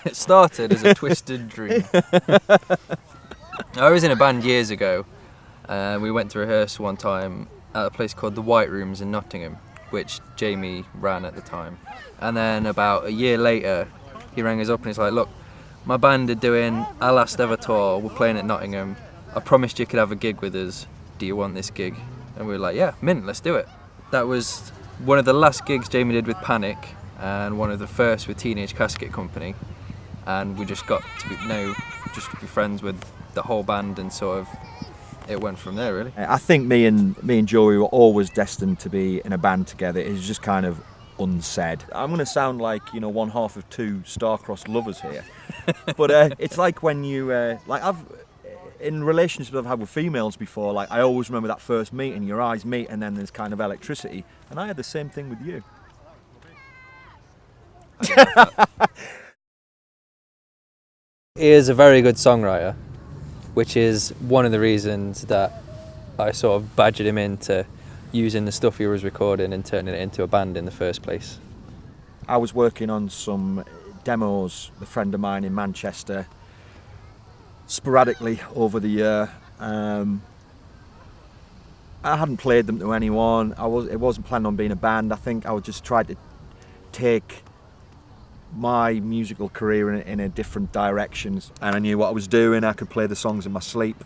It started as a twisted dream. I was in a band years ago. We went to rehearse one time at a place called the White Rooms in Nottingham, which Jamie ran at the time. And then about a year later, he rang us up and he's like, look, my band are doing our last ever tour, we're playing at Nottingham. I promised you could have a gig with us. Do you want this gig? And we were like, yeah, mint, let's do it. That was one of the last gigs Jamie did with Panic and one of the first with Teenage Casket Company. And we just got to be friends with the whole band, and sort of it went from there, really. I think me and Joey were always destined to be in a band together. It's just kind of unsaid. I'm going to sound like, one half of two star-crossed lovers here. But it's like when you, in relationships I've had with females before, like I always remember that first meeting, your eyes meet and then there's kind of electricity. And I had the same thing with you. He is a very good songwriter, which is one of the reasons that I sort of badgered him into using the stuff he was recording and turning it into a band in the first place. I was working on some demos, a friend of mine in Manchester, sporadically over the year. I hadn't played them to anyone. It wasn't planning on being a band. I think I was just trying to take my musical career in a different direction, and I knew what I was doing. I could play the songs in my sleep.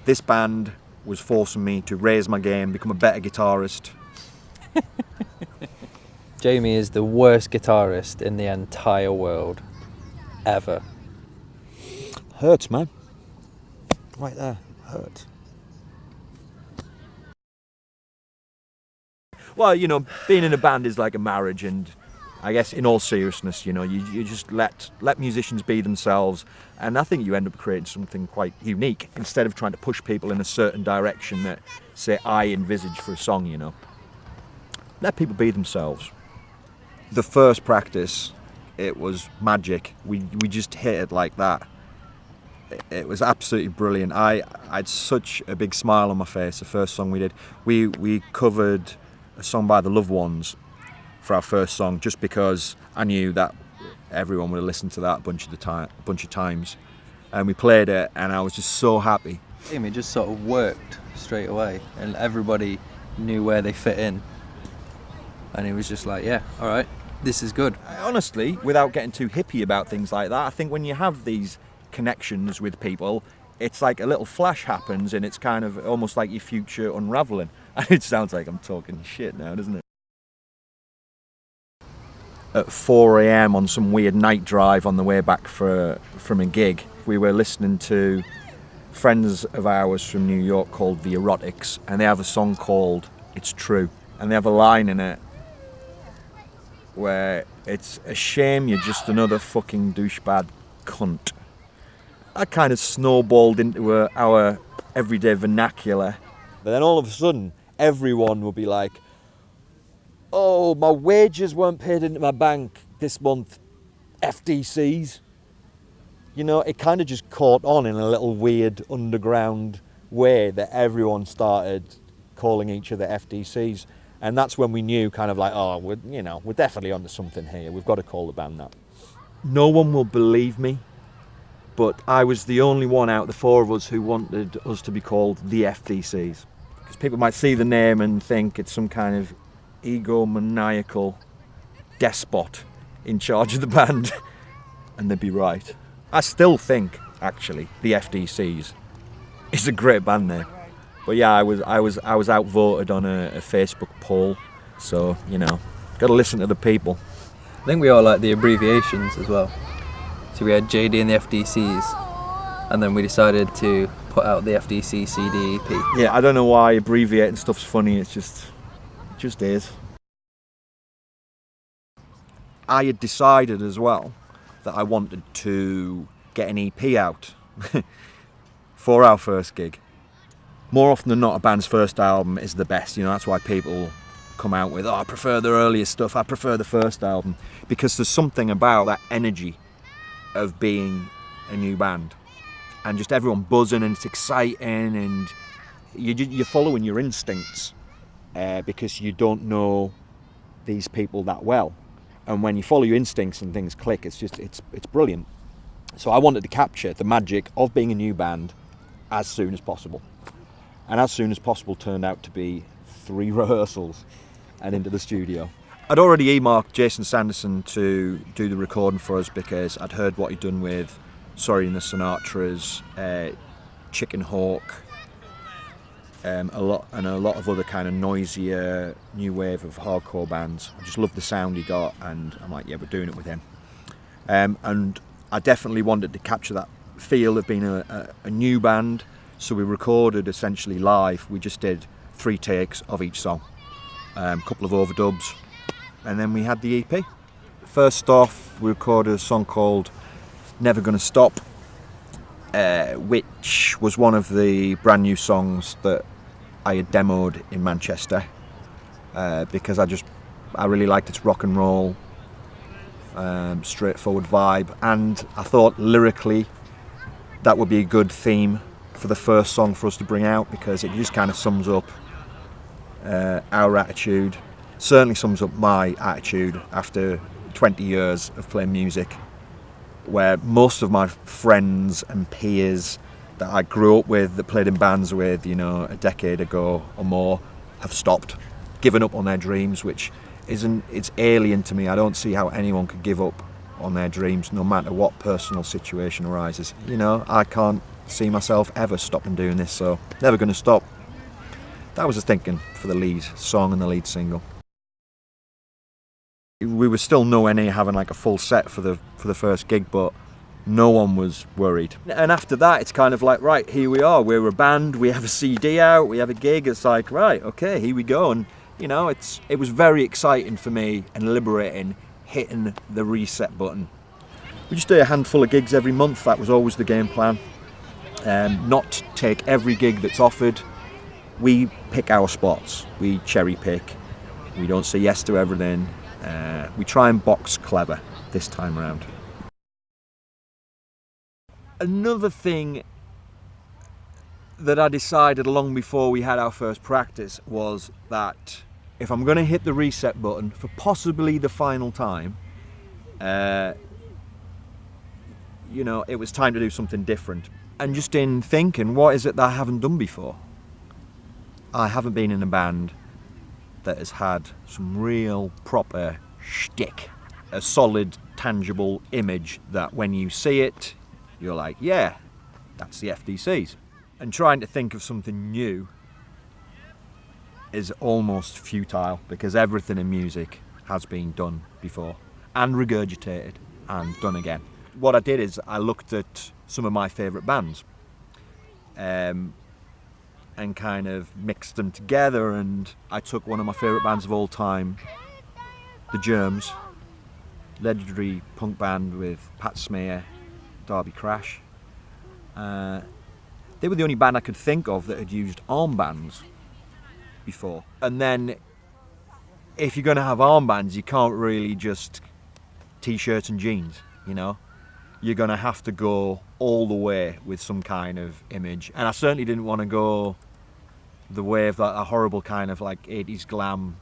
This band was forcing me to raise my game, become a better guitarist. Jamie is the worst guitarist in the entire world, ever. Hurts, man. Right there, hurts. Well, being in a band is like a marriage, and I guess in all seriousness, you just let musicians be themselves, and I think you end up creating something quite unique instead of trying to push people in a certain direction that, say, I envisage for a song, Let people be themselves. The first practice, it was magic. We just hit it like that. It was absolutely brilliant. I had such a big smile on my face the first song we did. We covered a song by The Loved Ones for our first song, just because I knew that everyone would have listened to that a bunch of times, and we played it, and I was just so happy. It just sort of worked straight away, and everybody knew where they fit in, and it was just like, yeah, all right, this is good. Honestly, without getting too hippie about things like that, I think when you have these connections with people, it's like a little flash happens, and it's kind of almost like your future unraveling. And it sounds like I'm talking shit now, doesn't it? At 4 a.m. on some weird night drive on the way back from a gig, we were listening to friends of ours from New York called The Erotics, and they have a song called It's True, and they have a line in it where it's a shame you're just another fucking douchebag cunt. That kind of snowballed into our everyday vernacular. But then all of a sudden, everyone will be like, oh, my wages weren't paid into my bank this month, FDCs. It kind of just caught on in a little weird underground way that everyone started calling each other FDCs. And that's when we knew kind of like, oh, we're definitely onto something here. We've got to call the band that. No one will believe me, but I was the only one out of the four of us who wanted us to be called the FDCs. Because people might see the name and think it's some kind of egomaniacal despot in charge of the band, and they'd be right. I still think, actually, the FDCs is a great band name. But yeah, I was outvoted on a Facebook poll, so got to listen to the people. I think we all like the abbreviations as well. So we had JD and the FDCs, and then we decided to put out the FDC CD EP. Yeah, I don't know why abbreviating stuff's funny. It just is. I had decided as well that I wanted to get an EP out for our first gig. More often than not, a band's first album is the best. That's why people come out with, I prefer their earlier stuff, I prefer the first album. Because there's something about that energy of being a new band. And just everyone buzzing, and it's exciting, and you're following your instincts because you don't know these people that well. And when you follow your instincts and things click, it's brilliant. So I wanted to capture the magic of being a new band as soon as possible. And as soon as possible turned out to be 3 rehearsals and into the studio. I'd already earmarked Jason Sanderson to do the recording for us because I'd heard what he'd done with Sorry and the Sinatras, Chicken Hawk, a lot of other kind of noisier new wave of hardcore bands. I just loved the sound he got, and I'm like, yeah, we're doing it with him. And I definitely wanted to capture that feel of being a new band, so we recorded essentially live. We just did 3 takes of each song, a couple of overdubs, and then we had the EP. First off, we recorded a song called Never Gonna Stop, which was one of the brand new songs that I had demoed in Manchester, because I really liked its rock and roll, straightforward vibe, and I thought lyrically that would be a good theme for the first song for us to bring out, because it just kind of sums up our attitude, certainly sums up my attitude after 20 years of playing music, where most of my friends and peers that I grew up with, that played in bands with, a decade ago or more, have stopped, given up on their dreams, which it's alien to me. I don't see how anyone could give up on their dreams, no matter what personal situation arises. I can't see myself ever stopping doing this, so Never Gonna Stop. That was the thinking for the lead song and the lead single. We were still nowhere near having like a full set for the first gig, but no one was worried. And after that, it's kind of like, right, here we are. We're a band. We have a CD out. We have a gig. It's like, right, okay, here we go. And it was very exciting for me and liberating, hitting the reset button. We just do a handful of gigs every month. That was always the game plan. Not take every gig that's offered. We pick our spots. We cherry pick. We don't say yes to everything. We try and box clever this time around. Another thing that I decided long before we had our first practice was that if I'm going to hit the reset button for possibly the final time, it was time to do something different. And just in thinking, what is it that I haven't done before? I haven't been in a band that has had some real proper shtick, a solid, tangible image that when you see it, you're like, yeah, that's the FDCs. And trying to think of something new is almost futile, because everything in music has been done before and regurgitated and done again. What I did is I looked at some of my favourite bands and kind of mixed them together, and I took one of my favourite bands of all time, The Germs, legendary punk band with Pat Smear, Derby Crash. They were the only band I could think of that had used armbands before. And then if you're going to have armbands, you can't really just t-shirts and jeans, You're going to have to go all the way with some kind of image. And I certainly didn't want to go the way of that horrible kind of like 80s glam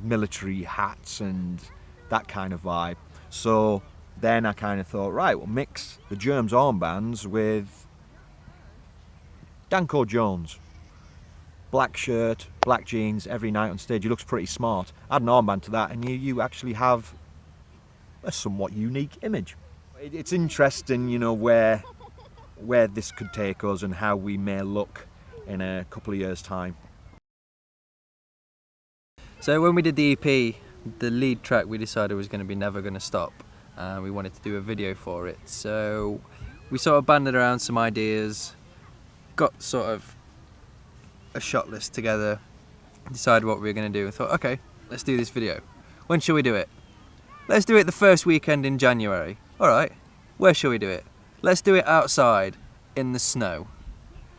military hats and that kind of vibe. So then I kind of thought, right, we'll mix the Germs armbands with Danko Jones. Black shirt, black jeans, every night on stage. He looks pretty smart. Add an armband to that and you actually have a somewhat unique image. It's interesting, where this could take us and how we may look in a couple of years' time. So when we did the EP, the lead track we decided was going to be Never Gonna Stop. We wanted to do a video for it. So we sort of banded around some ideas, got sort of a shot list together, decided what we were going to do, and thought, okay, let's do this video. When shall we do it? Let's do it the first weekend in January. Alright, where shall we do it? Let's do it outside, in the snow.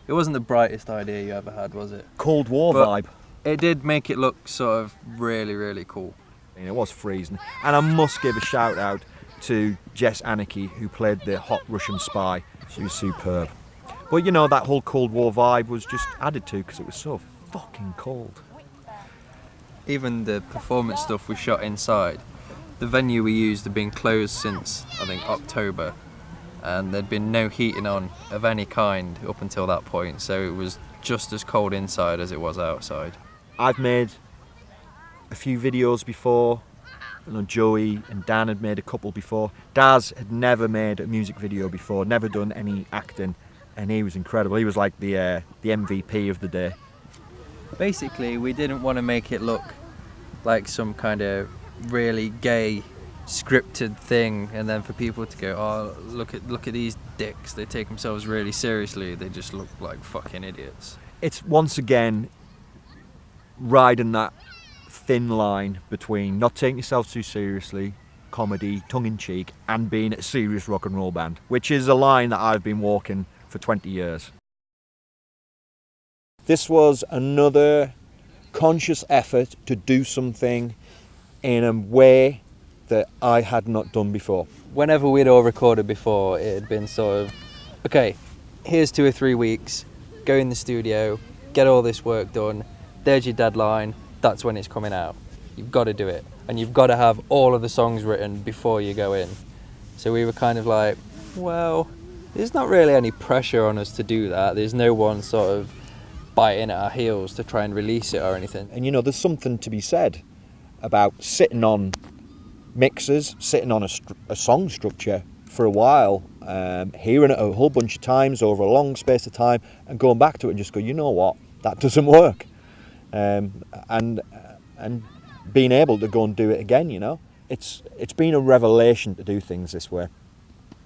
It wasn't the brightest idea you ever had, was it? Cold War vibe. It did make it look sort of really, really cool. It was freezing. And I must give a shout out to Jess Anarchy, who played the hot Russian spy. She was superb. But that whole Cold War vibe was just added to because it was so fucking cold. Even the performance stuff we shot inside, The venue we used had been closed since, I think, October, and there'd been no heating on of any kind up until that point, so it was just as cold inside as it was outside. I've made a few videos before. I know Joey and Dan had made a couple before. Daz had never made a music video before, never done any acting, and he was incredible. He was like the MVP of the day. Basically, we didn't want to make it look like some kind of really gay scripted thing, and then for people to go, oh, look at these dicks, they take themselves really seriously, they just look like fucking idiots. It's once again riding that thin line between not taking yourself too seriously, comedy, tongue-in-cheek, and being a serious rock and roll band, which is a line that I've been walking for 20 years. This was another conscious effort to do something in a way that I had not done before. Whenever we'd all recorded before, it had been sort of, okay, here's 2 or 3 weeks, go in the studio, get all this work done, there's your deadline, that's when it's coming out. You've got to do it. And you've got to have all of the songs written before you go in. So we were kind of like, well, there's not really any pressure on us to do that. There's no one sort of biting at our heels to try and release it or anything. And you know, there's something to be said about sitting on mixes, sitting on a song structure for a while, hearing it a whole bunch of times over a long space of time, and going back to it and just go, you know what, that doesn't work. And being able to go and do it again, you know, it's been a revelation to do things this way,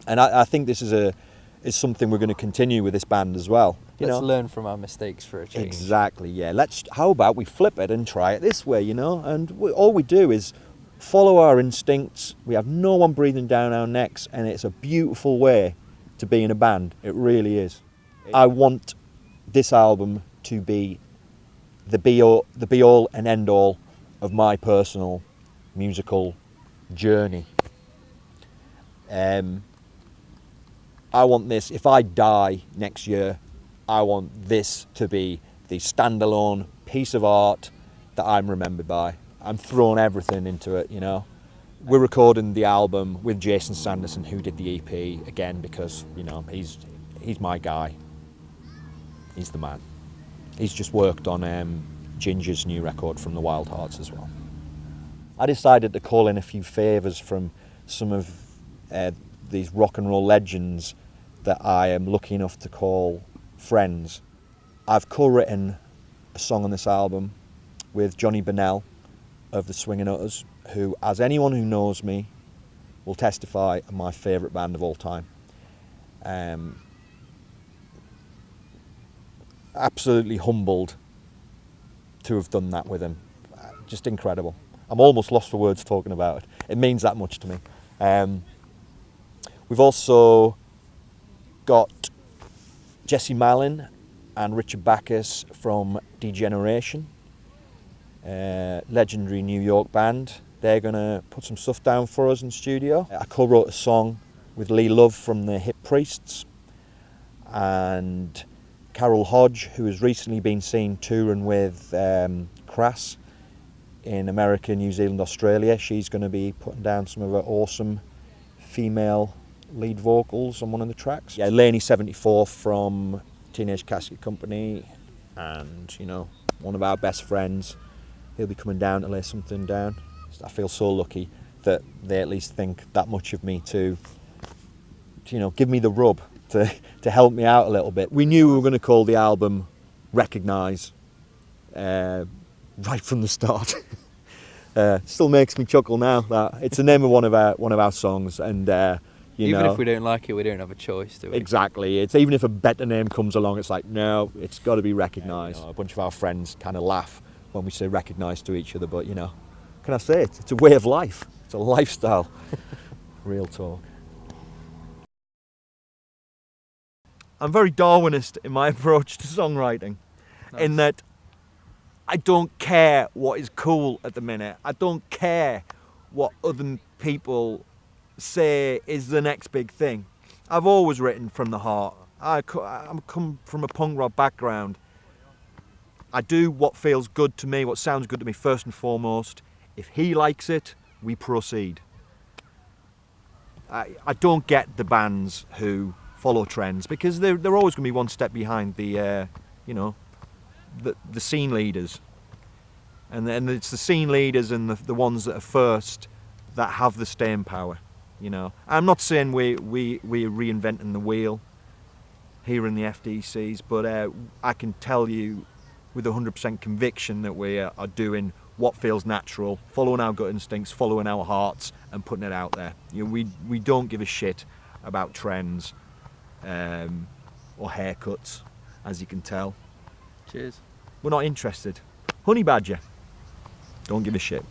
and I think this is something we're going to continue with this band as well. Let's learn from our mistakes for a change. Exactly, yeah. How about we flip it and try it this way, you know? And all we do is follow our instincts. We have no one breathing down our necks, and it's a beautiful way to be in a band. It really is. I want this album to be the be all and end all of my personal musical journey. I want this, if I die next year, I want this to be the standalone piece of art that I'm remembered by. I'm throwing everything into it, you know. We're recording the album with Jason Sanderson, who did the EP, again, because, you know, he's my guy. He's the man. He's just worked on Ginger's new record from the Wild Hearts as well. I decided to call in a few favours from some of these rock and roll legends that I am lucky enough to call friends. I've co-written a song on this album with Johnny Bennell of the Swingin' Utters, who, as anyone who knows me, will testify, are my favourite band of all time. Absolutely humbled to have done that with him. Just incredible. I'm almost lost for words talking about it. It means that much to me. We've also got Jesse Malin and Richard Backus from Degeneration, legendary New York band. They're going to put some stuff down for us in studio. I co-wrote a song with Lee Love from the Hip Priests, and Carol Hodge, who has recently been seen touring with Crass in America, New Zealand, Australia. She's going to be putting down some of her awesome female lead vocals on one of the tracks. Yeah, Laney 74 from Teenage Casket Company, and, you know, one of our best friends. He'll be coming down to lay something down. I feel so lucky that they at least think that much of me to, you know, give me the rub, to help me out a little bit. We knew we were going to call the album Recognise right from the start. Still makes me chuckle now. That it's the name of one of our songs, and even if we don't like it, we don't have a choice, do we? Exactly. It's even if a better name comes along, it's like, no, it's got to be Recognise. A bunch of our friends kind of laugh when we say Recognise to each other, but, you know, can I say it? It's a way of life. It's a lifestyle. Real talk. I'm very Darwinist in my approach to songwriting. Nice. In that I don't care what is cool at the minute. I don't care what other people say is the next big thing. I've always written from the heart. I come from a punk rock background. I do what feels good to me, what sounds good to me first and foremost. If he likes it, we proceed. I don't get the bands who follow trends, because they're always going to be one step behind the scene leaders, and then it's the scene leaders and the ones that are first that have the staying power. You know, I'm not saying we're reinventing the wheel here in the FDCs, but I can tell you with 100% conviction that we are doing what feels natural, following our gut instincts, following our hearts, and putting it out there. You know, we don't give a shit about trends or haircuts, as you can tell. Cheers. We're not interested. Honey badger, don't give a shit.